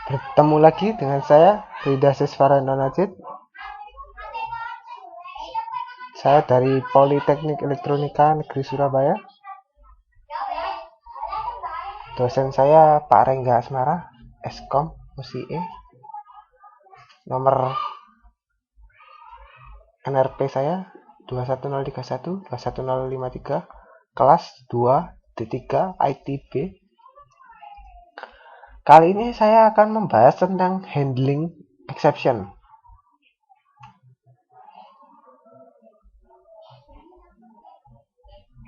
Bertemu lagi dengan saya, Rida Sisvarenda Najid. Saya dari Politeknik Elektronika Negeri Surabaya. Dosen saya Pak Rengga Asmara, Eskom, USIE. Nomor NRP saya 21031 21053, kelas 2 D3 ITB. Kali ini saya akan membahas tentang handling exception.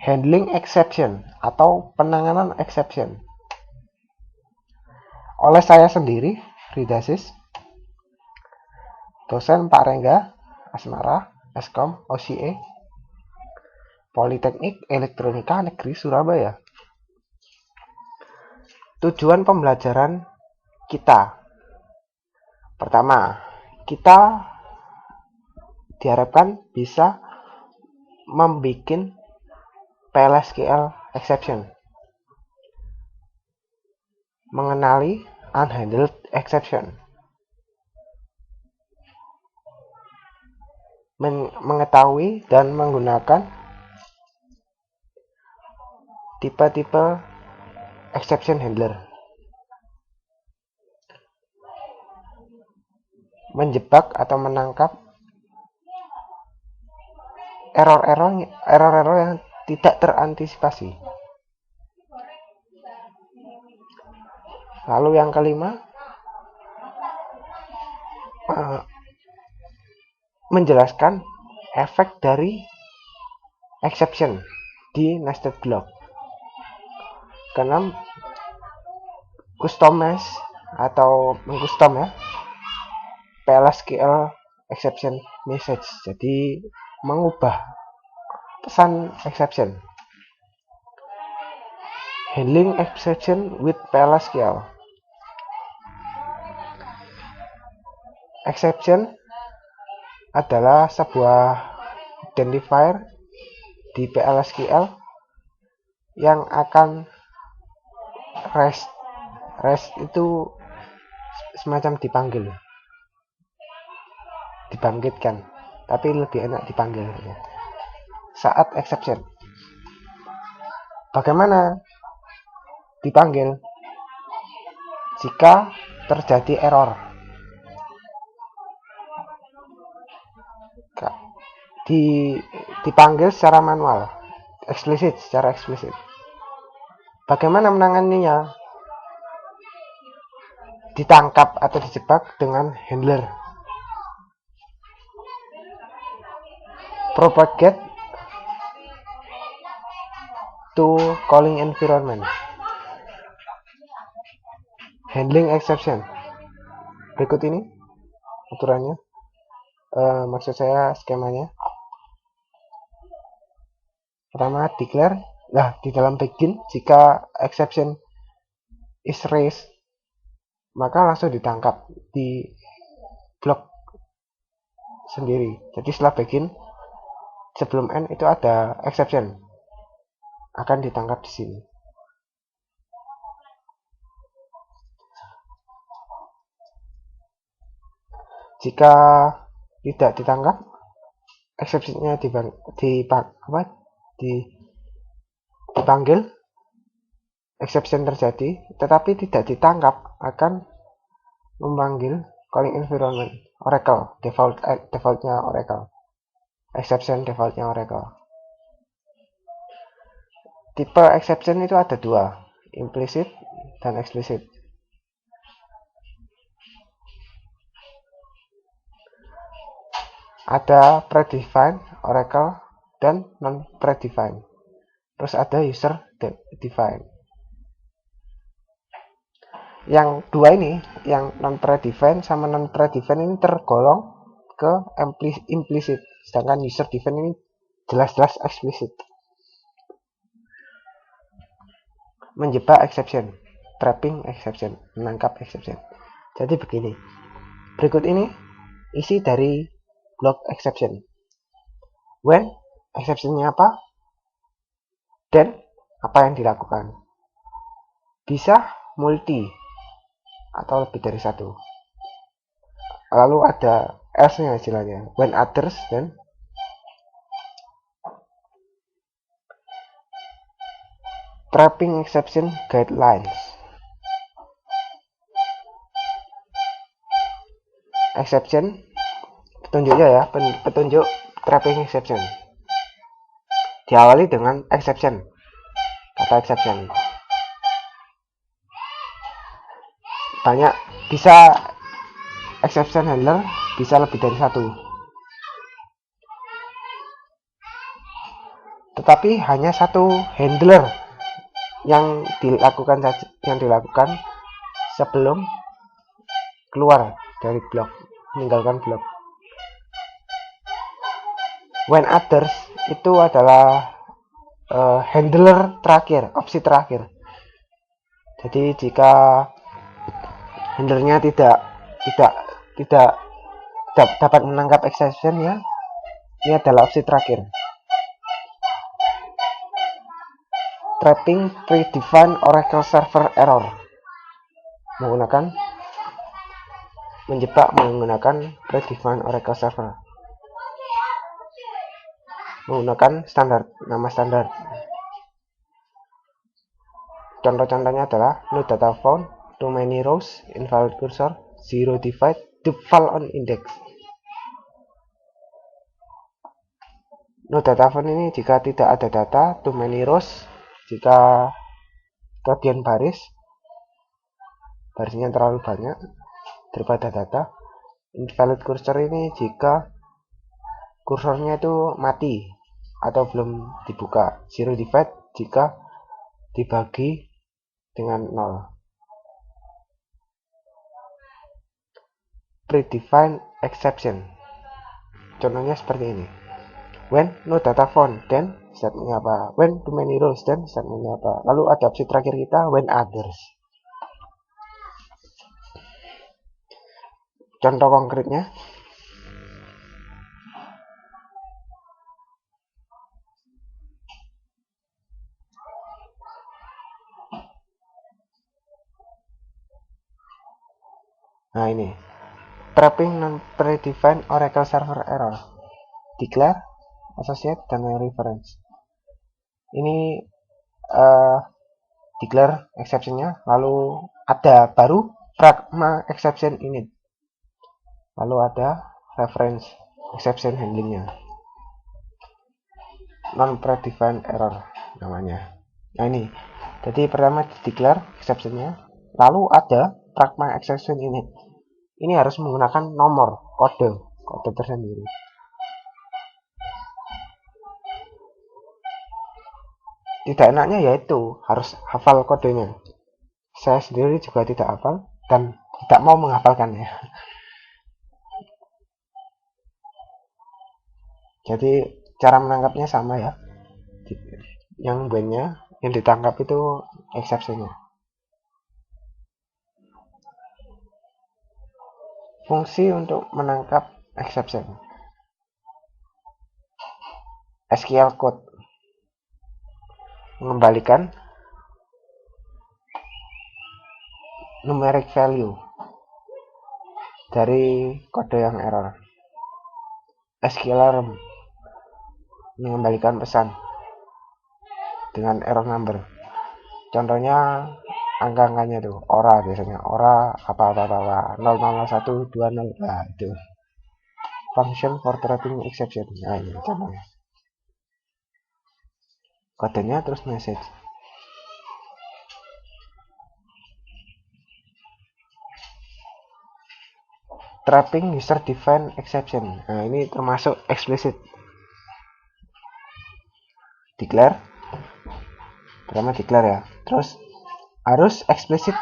Handling exception atau penanganan exception oleh saya sendiri, Ridasis, dosen Pak Rengga Asmara, Eskom, OCE, Politeknik Elektronika Negeri Surabaya. Tujuan pembelajaran kita. Pertama, kita diharapkan bisa membuat PLSQL exception. Mengenali unhandled exception. Mengetahui dan menggunakan tipe-tipe exception handler. Menjebak atau menangkap error-error yang tidak terantisipasi. Lalu yang kelima, menjelaskan efek dari exception di nested block. Keenam, customize atau mengcustom ya PLSQL exception message. Jadi mengubah pesan exception. Handling exception with PLSQL. Exception adalah sebuah identifier di PLSQL yang akan REST itu semacam dibangkitkan, tapi lebih enak dipanggil ya. Saat exception, bagaimana dipanggil jika terjadi error? Dipanggil secara manual, secara eksplisit. Bagaimana menanganinya? Ditangkap atau dijebak dengan handler. Propagate to calling environment. Handling exception. Berikut ini aturannya. Maksud saya skemanya. Pertama, declare. Nah, di dalam begin, jika exception is raised, maka langsung ditangkap di blok sendiri. Jadi setelah begin, sebelum end itu ada exception, akan ditangkap di sini. Jika tidak ditangkap, exceptionnya dipanggil, exception terjadi, tetapi tidak ditangkap, akan memanggil calling environment Oracle, defaultnya Oracle, exception defaultnya Oracle. Tipe exception itu ada dua, implicit dan explicit. Ada predefined Oracle dan non-predefined. Terus ada user defined. Yang dua ini, yang non-predefined sama non-predefined ini tergolong ke implicit, sedangkan user defined ini jelas-jelas explicit. Menjebak exception, trapping exception, menangkap exception. Jadi begini, berikut ini isi dari block exception. When, exceptionnya apa? Dan apa yang dilakukan? Bisa multi atau lebih dari satu. Lalu ada else-nya istilahnya, when others dan trapping exception guidelines. Exception petunjuknya ya, petunjuk trapping exception diawali dengan exception, kata exception. Banyak, bisa exception handler bisa lebih dari satu, tetapi hanya satu handler yang dilakukan sebelum keluar dari blok, meninggalkan blok. When others itu adalah handler terakhir, opsi terakhir. Jadi jika handlernya tidak dapat menangkap exception ya, ini adalah opsi terakhir. Trapping predefined Oracle server error, menjebak menggunakan predefined Oracle server, menggunakan nama standar. Contoh-contohnya adalah no data found, too many rows, invalid cursor, zero divide, default on index. No data found ini jika tidak ada data, too many rows jika kelebihan barisnya terlalu banyak daripada data. Invalid cursor ini jika kursornya itu mati atau belum dibuka. Zero divide jika dibagi dengan 0. Predefined exception, contohnya seperti ini. When no data found, then statementnya apa? When too many rows, then statementnya apa? Lalu ada opsi terakhir kita, when others. Contoh konkretnya, nah ini, trapping non-predefined Oracle server error, declare, associate, dan reference. Ini declare exceptionnya, lalu ada baru pragma exception init, lalu ada reference exception handlingnya, non-predefined error namanya. Nah ini, jadi pertama declare exceptionnya, lalu ada pragma exception init. Ini harus menggunakan nomor kode tersendiri. Tidak enaknya yaitu harus hafal kodenya. Saya sendiri juga tidak hafal dan tidak mau menghafalkannya. Jadi cara menangkapnya sama ya. Yang bandnya yang ditangkap itu exception-nya. Fungsi untuk menangkap exception. SQL code mengembalikan numeric value dari kode yang error. SQL mengembalikan pesan dengan error number. Contohnya angka-angkanya tuh, ora biasanya, ora apa 000120. Nah, itu. Function for trapping exception. Nah, ini contohnya. Kodenya terus message. Trapping user defined exception. Nah, ini termasuk explicit. Declare. Pertama declare ya. Terus harus explicit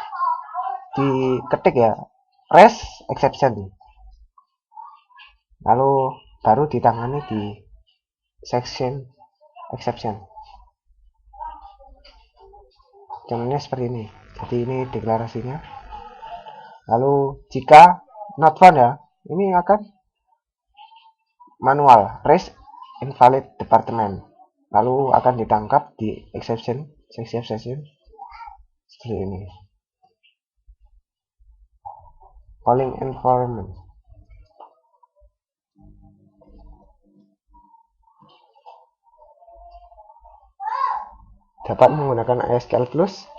diketik ya. Raise exception. Lalu baru ditangani di section exception. Contohnya seperti ini. Jadi ini deklarasinya. Lalu jika not found ya, ini akan manual raise invalid department. Lalu akan ditangkap di exception section seperti ini. calling environment. Dapat menggunakan SQL Plus,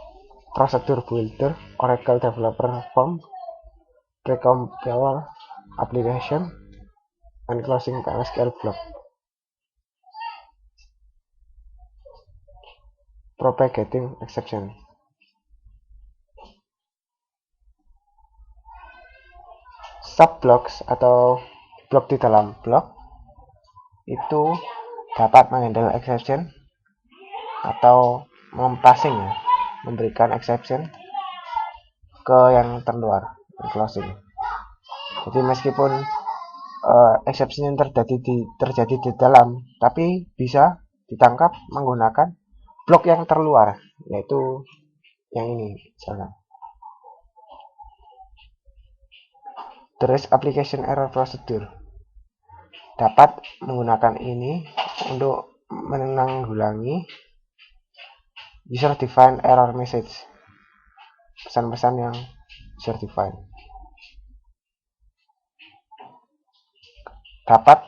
Procedure Builder, Oracle Developer Form, Precompile Application, and Closing PLSQL Block. Propagating Exception. Subblocks atau blok di dalam blok itu dapat menghandle exception atau passing ya, memberikan exception ke yang terluar, closing. Jadi meskipun exception yang terjadi di dalam, tapi bisa ditangkap menggunakan blok yang terluar, yaitu yang ini misalnya. Terus application error procedure dapat menggunakan ini untuk menanggulangi user defined error message, pesan-pesan yang user defined. Dapat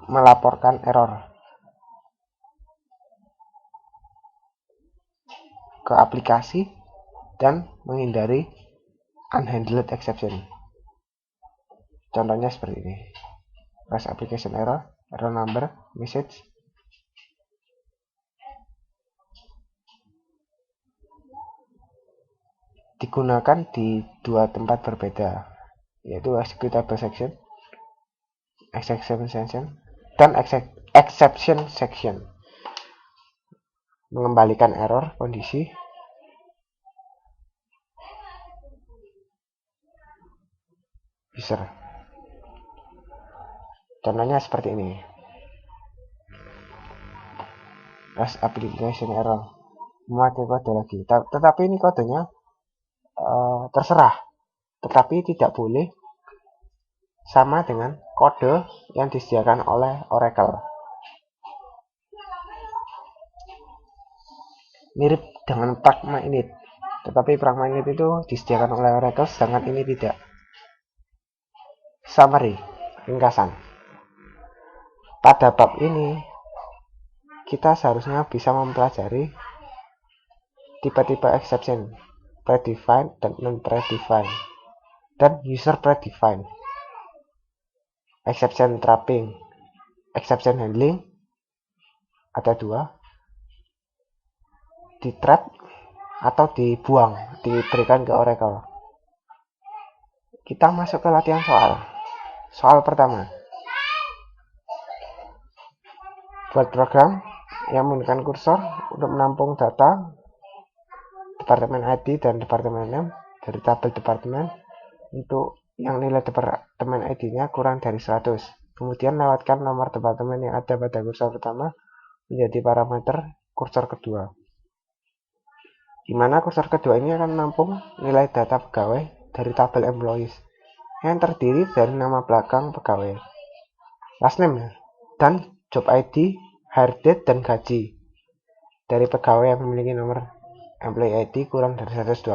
melaporkan error ke aplikasi dan menghindari unhandled exception. Contohnya seperti ini. REST application error, error number, message. Digunakan di dua tempat berbeda, yaitu executable section, exception section, dan exception section. Mengembalikan error kondisi user. Contohnya seperti ini. REST application error, memakai kode lagi, tetapi ini kodenya terserah, tetapi tidak boleh sama dengan kode yang disediakan oleh Oracle. Mirip dengan Pragma Init, tetapi Pragma Init itu disediakan oleh Oracle, sedangkan ini tidak. Summary, ringkasan. Pada bab ini kita seharusnya bisa mempelajari tipe-tipe exception, predefined dan non-predefined, dan user predefined, exception trapping, exception handling, ada dua, di trap atau dibuang, diberikan ke Oracle. Kita masuk ke latihan soal. Soal pertama. Buat program yang menggunakan kursor untuk menampung data departemen ID dan departemen name dari tabel departemen untuk yang nilai departemen ID-nya kurang dari 100. Kemudian lewatkan nomor departemen yang ada pada kursor pertama menjadi parameter kursor kedua. Di mana kursor kedua ini akan menampung nilai data pegawai dari tabel employees yang terdiri dari nama belakang pegawai, last name dan job ID, hire date, dan gaji dari pegawai yang memiliki nomor employee ID kurang dari 120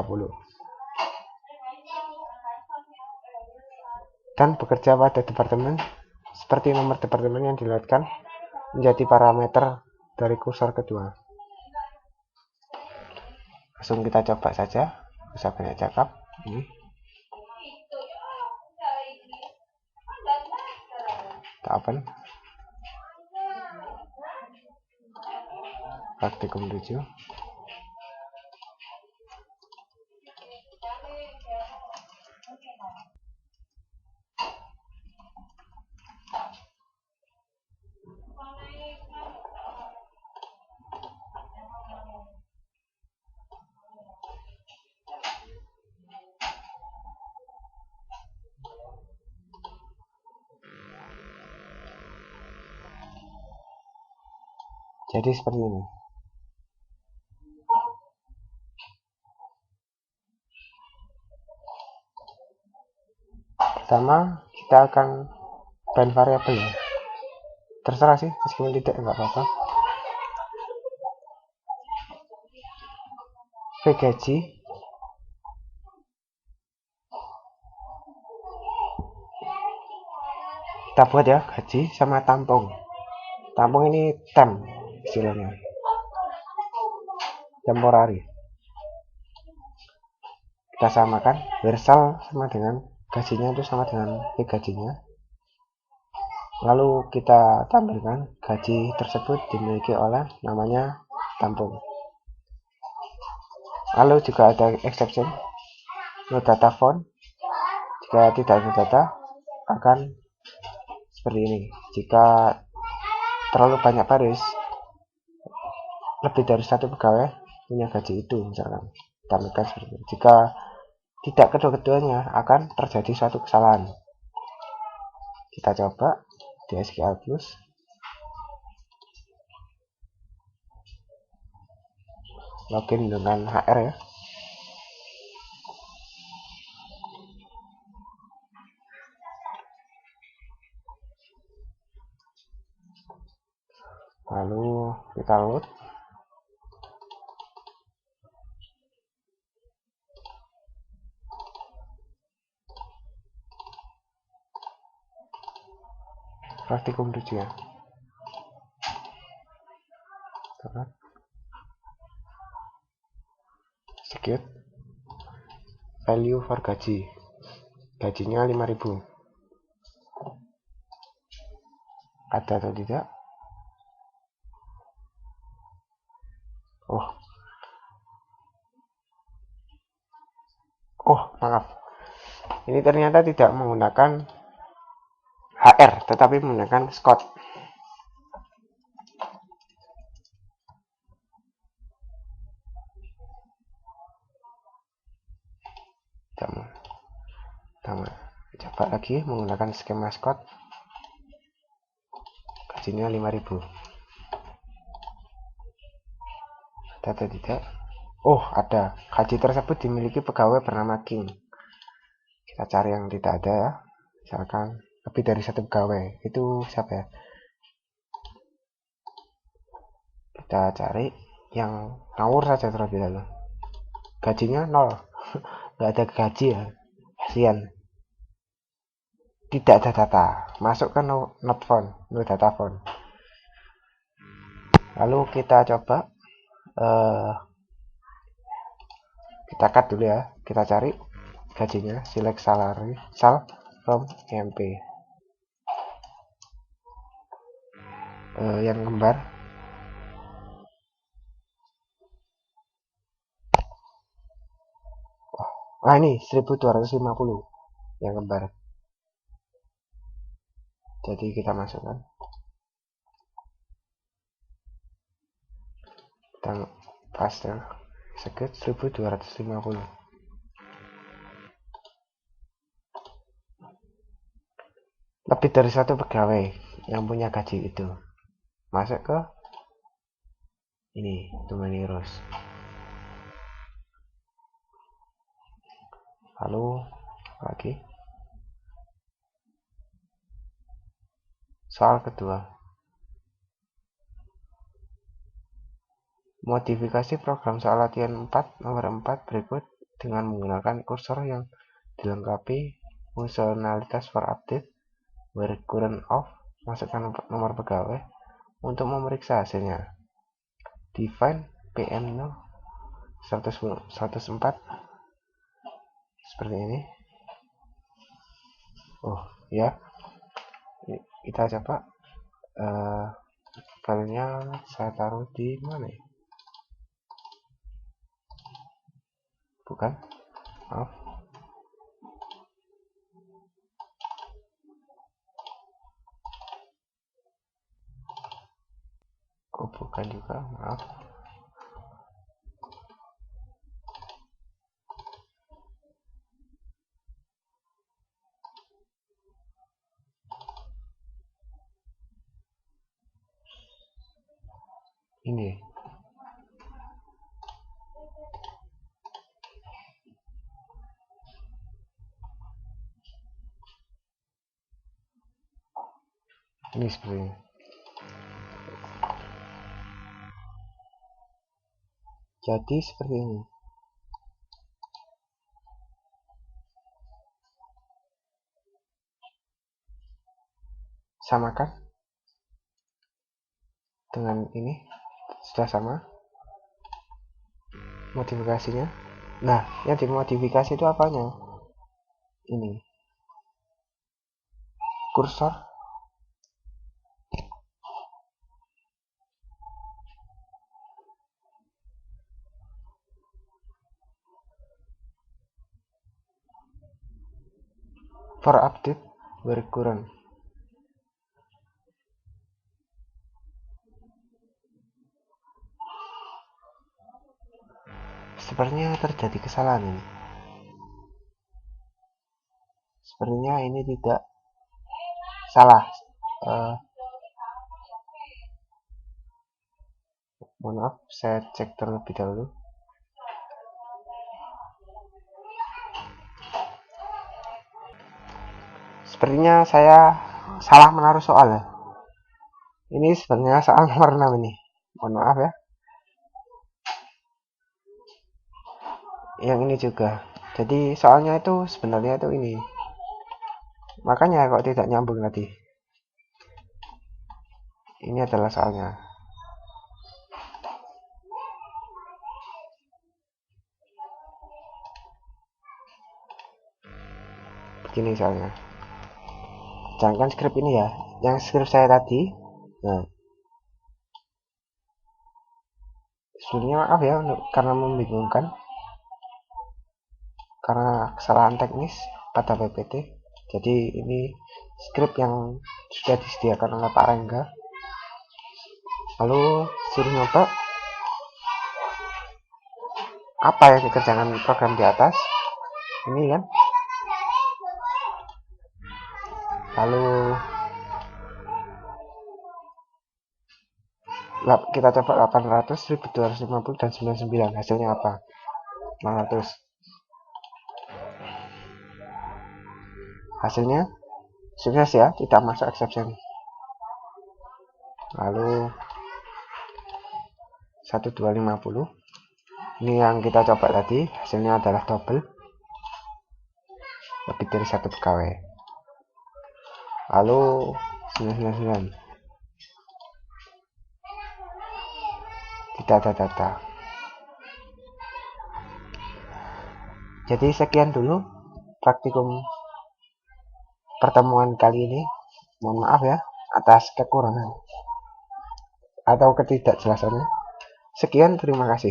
dan bekerja pada departemen seperti nomor departemen yang dilewatkan menjadi parameter dari kursor kedua. Langsung kita coba saja, bisa banyak cakap. Ini kita open praktikum 7. Jadi seperti ini. Pertama kita akan bind variabel ya. Terserah sih, meskipun tidak nggak apa-apa. V gaji kita buat ya gaji sama tampung. Tampung ini istilahnya temporary. Kita samakan bersal sama dengan gajinya itu sama dengan gajinya. Lalu kita tampilkan gaji tersebut dimiliki oleh namanya tampung. Lalu juga ada exception, no data font. Jika tidak ada data akan seperti ini. Jika terlalu banyak baris, lebih dari satu pegawai punya gaji itu, misalkan tampilkan seperti ini. Jika tidak kedua-keduanya akan terjadi suatu kesalahan. Kita coba di SQL Plus. Login dengan HR ya. Lalu kita load. Praktikum 7 ya. Execute. Value for gaji. Gajinya 5.000. Ada atau tidak? Maaf. Ini ternyata tidak menggunakan HR, tetapi menggunakan Scott. Coba lagi menggunakan skema Scott. Gajinya 5.000. Ada atau tidak? Ada. Gaji tersebut dimiliki pegawai bernama King. Kita cari yang tidak ada ya. Misalkan lebih dari satu pegawai. Itu siapa ya? Kita cari yang ngawur saja terlebih dahulu. Gajinya 0. Nggak ada gaji ya. Kasian. Tidak ada data. Masukkan not found, no data found. Lalu kita coba kita cut dulu ya. Kita cari gajinya, select salary sal from MP. Yang kembar ini 1250 yang kembar. Jadi kita masukkan, kita paste sekitar 1250. Lebih dari satu pegawai yang punya gaji itu. Masuk ke ini, too many rows. Lalu lagi soal kedua, modifikasi program soal latihan 4 nomor 4 berikut dengan menggunakan kursor yang dilengkapi fungsionalitas for update where current off. Masukkan nomor pegawai untuk memeriksa hasilnya. Define PM 104 seperti ini. Ya, kita coba filenya saya taruh di mana ya? Bukan, maaf. Bukan juga, maaf. Ini seperti ini. Jadi seperti ini. samakan dengan ini, sudah sama modifikasinya. Nah, yang dimodifikasi itu apanya? Ini kursor, for update berkurang. Sepertinya terjadi kesalahan ini. Sepertinya ini tidak salah. Mohon maaf, saya cek terlebih dahulu. Sepertinya saya salah menaruh soal ya. Ini sebenarnya soal nomor 6 ini. Mohon maaf ya. Yang ini juga. Jadi soalnya itu sebenarnya itu ini. Makanya kok tidak nyambung tadi. Ini adalah soalnya. Begini soalnya. Jangan script ini ya. Yang script saya tadi. Nah. Sebenarnya maaf ya karena membingungkan. Karena kesalahan teknis pada PPT. Jadi ini script yang sudah disediakan oleh Pak Rengga. Lalu suruh nyoba apa yang dikerjakan program di atas ini kan. Lalu kita coba 800, 1250 dan 99. Hasilnya apa? 600. Hasilnya sukses ya, tidak masuk exception. Lalu 1250. Ini yang kita coba tadi, hasilnya adalah double, lebih dari 1 pegawai. Lalu 999, tidak ada data. Jadi sekian dulu praktikum pertemuan kali ini. Mohon maaf ya atas kekurangan atau ketidakjelasannya. Sekian, terima kasih.